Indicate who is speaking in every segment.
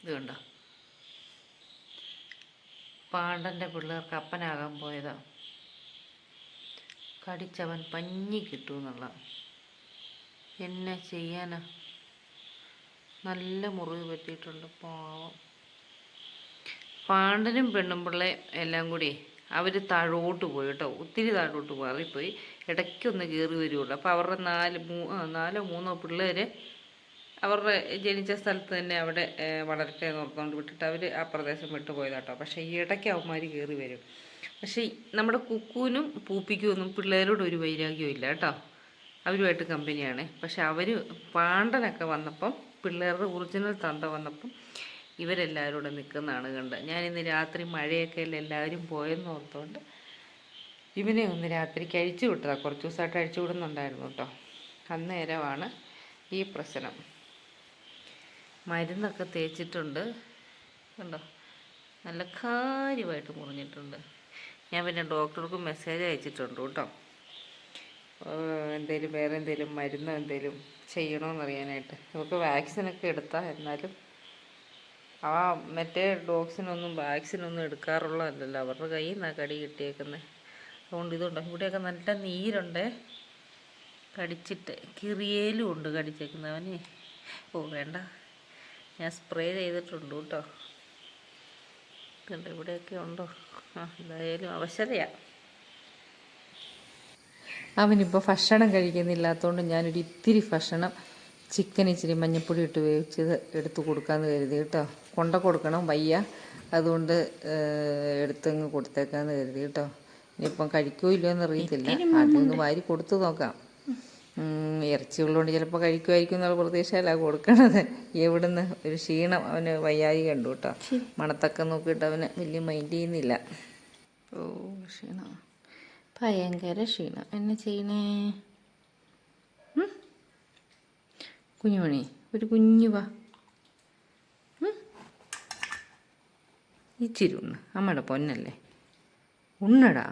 Speaker 1: ഇത് കണ്ടോ, പാണ്ടൻ്റെ പിള്ളേർക്ക് അപ്പനാകാൻ പോയതാ. കടിച്ചവൻ പഞ്ഞി കിട്ടുമെന്നുള്ള. എന്നെ ചെയ്യാനാ, നല്ല മുറിവ് പറ്റിയിട്ടുണ്ട് പാവം. പാണ്ടനും പെണ്ണും പിള്ളേ എല്ലാം കൂടി അവർ താഴോട്ട് പോയി കേട്ടോ, ഒത്തിരി താഴോട്ട് മാറിപ്പോയി. ഇടയ്ക്കൊന്ന് കയറി വരുള്ളൂ. അപ്പോൾ അവരുടെ നാലോ മൂന്നോ പിള്ളേർ അവരുടെ ജനിച്ച സ്ഥലത്ത് തന്നെ അവിടെ വളരട്ടെ എന്ന് ഓർത്തുകൊണ്ട് വിട്ടിട്ട് അവർ ആ പ്രദേശം വിട്ടു പോയതാട്ടോ. പക്ഷേ ഈ ഇടയ്ക്ക് അവന്മാർ കയറി വരും. പക്ഷേ നമ്മുടെ കുക്കൂനും പൂപ്പിക്കും ഒന്നും പിള്ളേരോട് ഒരു വൈരാഗ്യവും ഇല്ല കേട്ടോ, അവരുമായിട്ട് കമ്പനിയാണ്. പക്ഷെ അവർ പാണ്ടനൊക്കെ വന്നപ്പം, പിള്ളേരുടെ ഒറിജിനൽ തന്ത വന്നപ്പം ഇവരെല്ലാവരും കൂടെ നിൽക്കുന്നതാണ് കണ്ടത്. ഞാനിന്ന് രാത്രി മഴയൊക്കെ അല്ലേ എല്ലാവരും പോയെന്ന് ഓർത്തുകൊണ്ട് ഇവനെ ഒന്ന് രാത്രിക്ക് അഴിച്ചു വിട്ടതാണ്. കുറച്ച് ദിവസമായിട്ട് അഴിച്ചു വിടുന്നുണ്ടായിരുന്നു കേട്ടോ. അന്നേരമാണ് ഈ പ്രശ്നം. മരുന്നൊക്കെ തേച്ചിട്ടുണ്ട് കണ്ടോ, നല്ല കാര്യമായിട്ട് മുറിഞ്ഞിട്ടുണ്ട്. ഞാൻ പിന്നെ ഡോക്ടർക്ക് മെസ്സേജ് അയച്ചിട്ടുണ്ട് കേട്ടോ, എന്തെങ്കിലും വേറെ എന്തെങ്കിലും മരുന്ന് എന്തെങ്കിലും ചെയ്യണമെന്നറിയാനായിട്ട്. ഇവർക്ക് വാക്സിനൊക്കെ എടുത്താൽ, എന്നാലും ആ മറ്റേ ഡോഗ്സിനൊന്നും വാക്സിനൊന്നും എടുക്കാറുള്ളതല്ലല്ലോ, അവരുടെ കയ്യിൽ നിന്നാണ് കടി കിട്ടിയേക്കുന്നത്. അതുകൊണ്ട് ഇതുണ്ടോ, ഇവിടെയൊക്കെ നല്ല നീരുണ്ട് കടിച്ചിട്ട്. കിറിയേലും ഉണ്ട് കടിച്ചേക്കുന്നവന്. ഓ വേണ്ട, ഞാൻ സ്പ്രേ ചെയ്തിട്ടുണ്ട് കേട്ടോ. ഇതുണ്ട്, ഇവിടെയൊക്കെ ഉണ്ടോ. എന്തായാലും അവശതയാണ്. അവനിപ്പോൾ ഭക്ഷണം കഴിക്കുന്നില്ലാത്തതുകൊണ്ട് ഞാനൊരു ഇത്തിരി ഭക്ഷണം, ചിക്കൻ ഇച്ചിരി മഞ്ഞൾപ്പൊടി ഇട്ട് വേവിച്ചത് എടുത്ത് കൊടുക്കാമെന്ന് കരുതി കേട്ടോ. കൊണ്ട കൊടുക്കണം, വയ്യ, അതുകൊണ്ട് എടുത്തങ്ങ് കൊടുത്തേക്കാന്ന് കരുതി കേട്ടോ. ഇനിയിപ്പം കഴിക്കുമോ ഇല്ലയോ എന്നറിയത്തില്ല, ആദ്യം ഒന്ന് വാരി കൊടുത്തു നോക്കാം. ഇറച്ചി ഉള്ളതുകൊണ്ട് ചിലപ്പോൾ കഴിക്കുമായിരിക്കും എന്നുള്ള പ്രതീക്ഷയിലാണ് കൊടുക്കണത്. എവിടുന്ന് ഒരു ക്ഷീണം, അവന് വയ്യായി കണ്ടു കേട്ടോ. മണത്തൊക്കെ നോക്കിയിട്ട് അവന് വലിയ മൈൻഡ് ചെയ്യുന്നില്ല. ഓ ക്ഷീണം, ഭയങ്കര ക്ഷീണം. എന്നെ ചെയ്യണേ കുഞ്ഞുമണി, ഒരു കുഞ്ഞു വാ, ഇച്ചിരി ഉണ്ണ്, അമ്മയുടെ പൊന്നല്ലേ, ഉണ്ണടാ.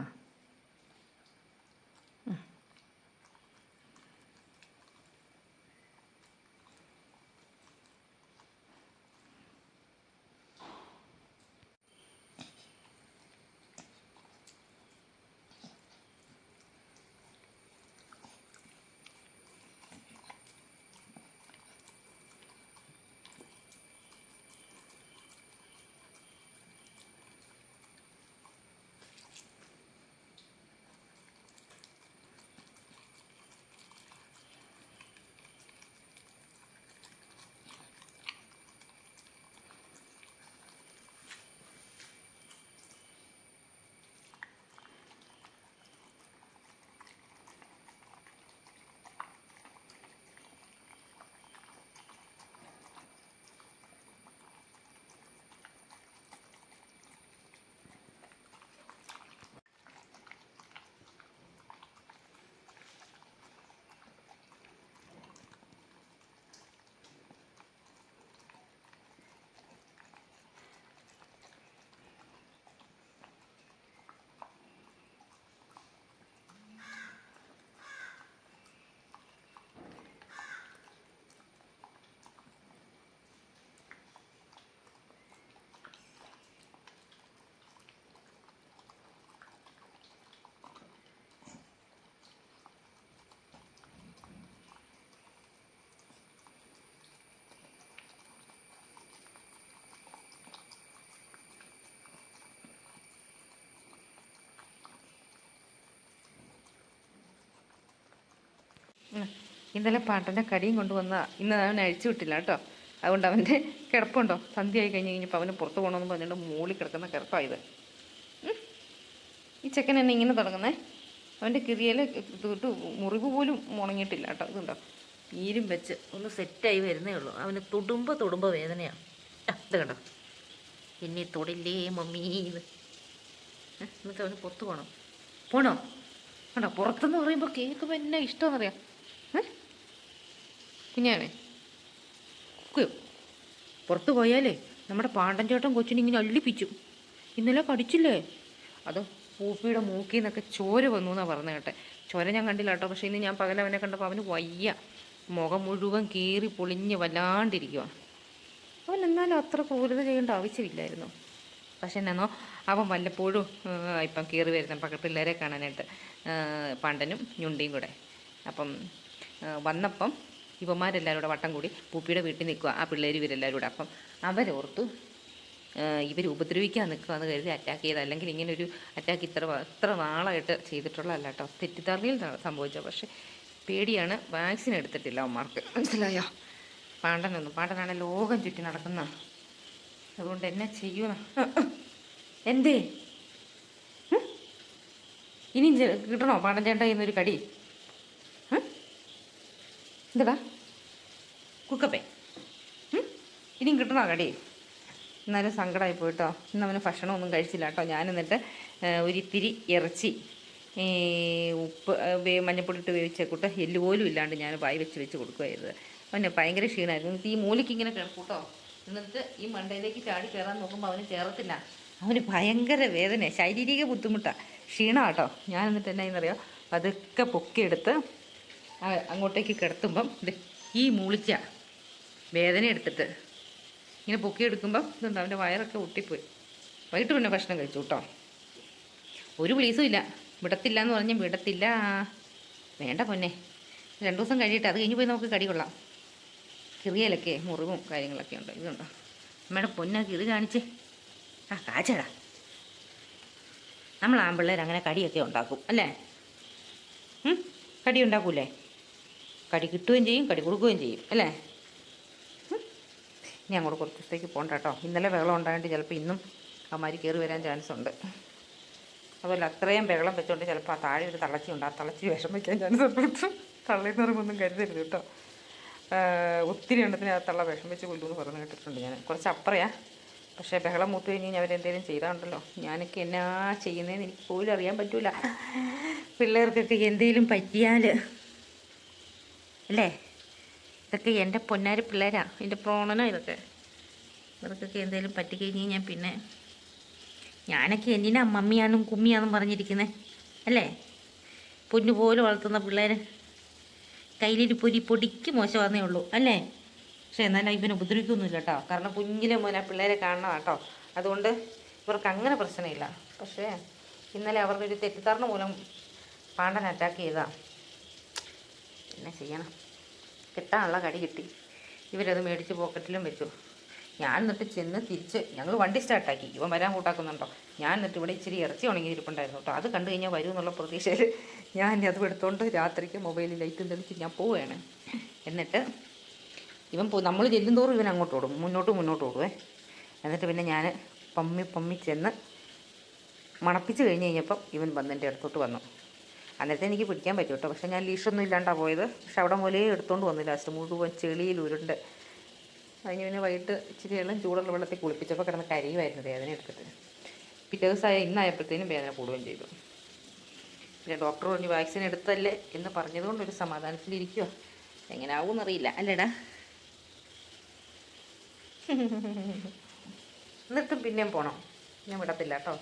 Speaker 1: ഇന്നലെ പാട്ടൻ്റെ കടിയും കൊണ്ടുവന്ന ഇന്ന് അവൻ അഴിച്ചു വിട്ടില്ല കേട്ടോ. അതുകൊണ്ട് അവൻ്റെ കിടപ്പുണ്ടോ, സന്ധ്യയായി കഴിഞ്ഞ് കഴിഞ്ഞപ്പോൾ അവന് പുറത്ത് പോകണമെന്ന് പറഞ്ഞിട്ട് മുകളിൽ കിടക്കുന്ന കിടപ്പായത്. ഈ ചെക്കൻ എന്നെ ഇങ്ങനെ തുടങ്ങുന്നേ, അവൻ്റെ കിറിയൽ തൊട്ട് മുറിവ് പോലും മുണങ്ങിയിട്ടില്ല കേട്ടോ. ഇതുണ്ടോ, നീരും വെച്ച് ഒന്ന് സെറ്റായി വരുന്നേ ഉള്ളൂ. അവന് തൊടുമ്പോൾ വേദനയാണ്. ഇത് കണ്ടോ, പിന്നെ തൊടില്ലേ മമ്മീ ഇത്. എന്നിട്ട് അവന് പുറത്ത് പോകണോ കണ്ടോ. പുറത്തെന്ന് പറയുമ്പോൾ കേൾക്കുമ്പോൾ എന്നാ ഇഷ്ടമെന്നറിയാം. കുഞ്ഞാവേ പുറത്ത് പോയാലേ നമ്മുടെ പാണ്ടൻ ചേട്ടൻ കൊച്ചിനിങ്ങനെ അള്ളിപ്പിച്ചു. ഇന്നലെ കടിച്ചില്ലേ, അത് പൂപ്പിയുടെ മൂക്കിൽ നിന്നൊക്കെ ചോര വന്നു എന്നാണ് പറഞ്ഞത് കേട്ടെ. ചോര ഞാൻ കണ്ടില്ല കേട്ടോ. പക്ഷേ ഇന്ന് ഞാൻ പകലവനെ കണ്ടപ്പോൾ അവന് വയ്യ, മുഖം മുഴുവൻ കീറി പൊളിഞ്ഞ് വല്ലാണ്ടിരിക്കുക. അവൻ എന്നാലും അത്ര ക്രൂരത ചെയ്യേണ്ട ആവശ്യമില്ലായിരുന്നു. പക്ഷെ എന്നാന്നോ അവൻ വല്ലപ്പോഴും ഇപ്പം കയറി വരുന്ന പിള്ളേരെ കാണാനായിട്ട്, പാണ്ടനും ഞുണ്ടിയും കൂടെ. അപ്പം വന്നപ്പം ഇവന്മാരെല്ലാവരും കൂടെ വട്ടം കൂടി പൂപ്പിയുടെ വീട്ടിൽ നിൽക്കുക, ആ പിള്ളേർ ഇവരെല്ലാവരും കൂടെ. അപ്പം അവരോർത്തു ഇവർ ഉപദ്രവിക്കാൻ നിൽക്കുകയെന്ന് കരുതി അറ്റാക്ക് ചെയ്ത്. അല്ലെങ്കിൽ ഇങ്ങനൊരു അറ്റാക്ക് ഇത്ര നാളായിട്ട് ചെയ്തിട്ടുള്ളതല്ല കേട്ടോ, തെറ്റിദ്ധാരണയിൽ സംഭവിച്ചത്. പക്ഷേ പേടിയാണ്, വാക്സിൻ എടുത്തിട്ടില്ല അവന്മാർക്ക്, മനസ്സിലായോ? പാണ്ടനാണ് ലോകം ചുറ്റി നടക്കുന്ന, അതുകൊണ്ട് എന്നെ ചെയ്യുന്ന എന്തേ ഇനിയും കിട്ടണോ പാണ്ടൻ ചേട്ടാ ഇന്നൊരു കടി? എന്താടാ കുക്കപ്പേ, ഇനിയും കിട്ടണോ കടി? എന്നാലും സങ്കടമായി പോയിട്ടോ. ഇന്ന് അവന് ഭക്ഷണമൊന്നും കഴിച്ചില്ല കേട്ടോ. ഞാൻ എന്നിട്ട് ഒരിത്തിരി ഇറച്ചി ഉപ്പ് മഞ്ഞപ്പൊടി ഇട്ട് വേവിച്ചേക്കൂട്ട് എല്ല് പോലും ഇല്ലാണ്ട് ഞാൻ വായി വെച്ച് കൊടുക്കുകയായിരുന്നു. അവന് ഭയങ്കര ക്ഷീണമായിരുന്നു. എന്നിട്ട് ഈ മൂലയ്ക്ക് ഇങ്ങനെ കിടക്കൂട്ടോ. എന്നിട്ട് ഈ മണ്ടയിലേക്ക് ചാടി കയറാൻ നോക്കുമ്പോൾ അവന് കയറത്തില്ല. അവന് ഭയങ്കര വേദന, ശാരീരിക ബുദ്ധിമുട്ടാണ്, ക്ഷീണമാണ് കേട്ടോ. ഞാൻ എന്നിട്ട് എന്നാന്നറിയോ, അതൊക്കെ പൊക്കിയെടുത്ത് അങ്ങോട്ടേക്ക് കിടത്തുമ്പം ഈ മൂളിച്ച വേദന എടുത്തിട്ട് ഇങ്ങനെ പൊക്കിയെടുക്കുമ്പം ഇതുണ്ട്, അവൻ്റെ വയറൊക്കെ ഒട്ടിപ്പോയി. വൈകിട്ട് പിന്നെ ഭക്ഷണം കഴിച്ചു കേട്ടോ. ഒരു പ്ലീസും ഇല്ല, വിടത്തില്ല എന്ന് പറഞ്ഞാൽ വിടത്തില്ല. വേണ്ട പൊന്നെ, 2 ദിവസം കഴിയട്ടെ, അത് കഴിഞ്ഞ് പോയി നമുക്ക് കടി കൊള്ളാം. കിറിയലൊക്കെ മുറിവും കാര്യങ്ങളൊക്കെ ഉണ്ട്. ഇതുണ്ടോ അമ്മയുടെ പൊന്നാക്കി ഇത് കാണിച്ചേ. കാച്ചടാ, നമ്മൾ ആൺപിള്ളേർ അങ്ങനെ കടിയൊക്കെ ഉണ്ടാക്കും അല്ലേ? കടി ഉണ്ടാക്കൂലേ? കടി കിട്ടുകയും ചെയ്യും, കടി കൊടുക്കുകയും ചെയ്യും അല്ലേ? ഇനി അങ്ങോട്ട് കുറച്ച് ദിവസത്തേക്ക് പോകണ്ട കേട്ടോ. ഇന്നലെ ബഹളം ഉണ്ടായിട്ട് ചിലപ്പോൾ ഇന്നും അവന്മാർ കയറി വരാൻ ചാൻസ് ഉണ്ട്. അതുപോലെ അത്രയും ബഹളം വെച്ചുകൊണ്ട് ചിലപ്പോൾ ആ താഴെ ഒരു തളച്ചി ഉണ്ട്, ആ തളച്ചി വിഷം വയ്ക്കാൻ ചാൻസ് ഉണ്ട്. തള്ളയെന്ന് പറയുമ്പോൾ ഒന്നും കരുതരുത് കേട്ടോ. ഒത്തിരി എണ്ണത്തിന് ആ തള്ള വിഷം വെച്ച് കൊല്ലുമെന്ന് പറഞ്ഞു കേട്ടിട്ടുണ്ട് ഞാൻ. കുറച്ച് അപ്പറയാ, പക്ഷേ ബഹളം മൂത്ത് കഴിഞ്ഞ് കഴിഞ്ഞാൽ അവരെന്തെങ്കിലും ചെയ്താണ്ടല്ലോ, ഞാനൊക്കെ എന്നാ ചെയ്യുന്നതെന്ന് എനിക്ക് പോലും അറിയാൻ പറ്റൂല. പിള്ളേർക്കൊക്കെ എന്തെങ്കിലും പറ്റിയാൽ അല്ലേ, ഇതൊക്കെ എൻ്റെ പൊന്നാരി പിള്ളേരാണ്, എൻ്റെ പ്രോണനോ ഇതൊക്കെ. ഇവർക്കൊക്കെ എന്തെങ്കിലും പറ്റിക്കഴിഞ്ഞ് കഴിഞ്ഞാൽ പിന്നെ ഞാനൊക്കെ എന്തിനാ മമ്മിയാണെന്നും കുമ്മിയാണെന്നും പറഞ്ഞിരിക്കുന്നത് അല്ലേ? പൊന്നുപോലെ വളർത്തുന്ന പിള്ളേർ കയ്യിലിരിപ്പൊരി പൊടിക്ക് മോശമാണെന്നേ ഉള്ളൂ അല്ലേ? പക്ഷേ എന്നാലും ഇവനെ ഉപദ്രവിക്കൊന്നുമില്ല കേട്ടോ. കാരണം കുഞ്ഞിലെ മോനെ പിള്ളേരെ കാണണം കേട്ടോ. അതുകൊണ്ട് ഇവർക്ക് അങ്ങനെ പ്രശ്നമില്ല. പക്ഷേ ഇന്നലെ അവരുടെ ഒരു തെറ്റിദ്ധാരണ മൂലം പാണ്ടൻ അറ്റാക്ക് ചെയ്താ. എന്നെ ചെയ്യണം, കിട്ടാനുള്ള കടി കിട്ടി. ഇവരത് മേടിച്ച് പോക്കറ്റിലും വെച്ചു. ഞാൻ എന്നിട്ട് ചെന്ന് തിരിച്ച് ഞങ്ങൾ വണ്ടി സ്റ്റാർട്ടാക്കി. ഇവൻ വരാൻ കൂട്ടാക്കുന്നുണ്ടോ? ഞാൻ എന്നിട്ട് ഇവിടെ ഇച്ചിരി ഇറച്ചി ഉണങ്ങിയിരിപ്പുണ്ടായിരുന്നു കേട്ടോ. അത് കണ്ടു കഴിഞ്ഞാൽ വരും എന്നുള്ള പ്രതീക്ഷയിൽ ഞാൻ അത് എടുത്തുകൊണ്ട് രാത്രിക്ക് മൊബൈലിൽ ലൈറ്റും തെളിച്ച് ഞാൻ പോവുകയാണ്. എന്നിട്ട് ഇവൻ നമ്മൾ ചെല്ലുന്തോറും ഇവൻ അങ്ങോട്ട് ഓടും, മുന്നോട്ട് ഓടുവേ. എന്നിട്ട് പിന്നെ ഞാൻ പമ്മി ചെന്ന് മണപ്പിച്ച് കഴിഞ്ഞ് കഴിഞ്ഞപ്പം ഇവൻ വന്ന് എൻ്റെ അടുത്തോട്ട് വന്നു. അന്നേരത്തെ എനിക്ക് പിടിക്കാൻ പറ്റും കേട്ടോ. പക്ഷേ ഞാൻ ലീഷൊന്നും ഇല്ലാണ്ടാണ് പോയത്. പക്ഷെ അവിടെ മുലേ എടുത്തുകൊണ്ട് വന്നില്ല. ലാസ്റ്റ് മുഴുവൻ ചെളിയിൽ ഉരുണ്ട്. അതിന് പിന്നെ വൈകിട്ട് ഇച്ചിരി എല്ലാം ചൂടുള്ള വെള്ളത്തിൽ കുളിപ്പിച്ചപ്പോൾ കിടന്ന് കരിയുമായിരുന്നു വേദന എടുത്തിട്ട്. പിറ്റേ ദിവസമായ ഇന്നായപ്പോഴത്തേനും വേദന കൂടുകയും ചെയ്തു. പിന്നെ ഡോക്ടർ പറഞ്ഞു വാക്സിൻ എടുത്തല്ലേ എന്ന് പറഞ്ഞതുകൊണ്ടൊരു സമാധാനത്തിലിരിക്കുക. എങ്ങനെ ആവുമെന്നറിയില്ല അല്ലേടാ? എന്നിട്ടും പിന്നെയും പോകണം, ഞാൻ വിടത്തില്ല കേട്ടോ.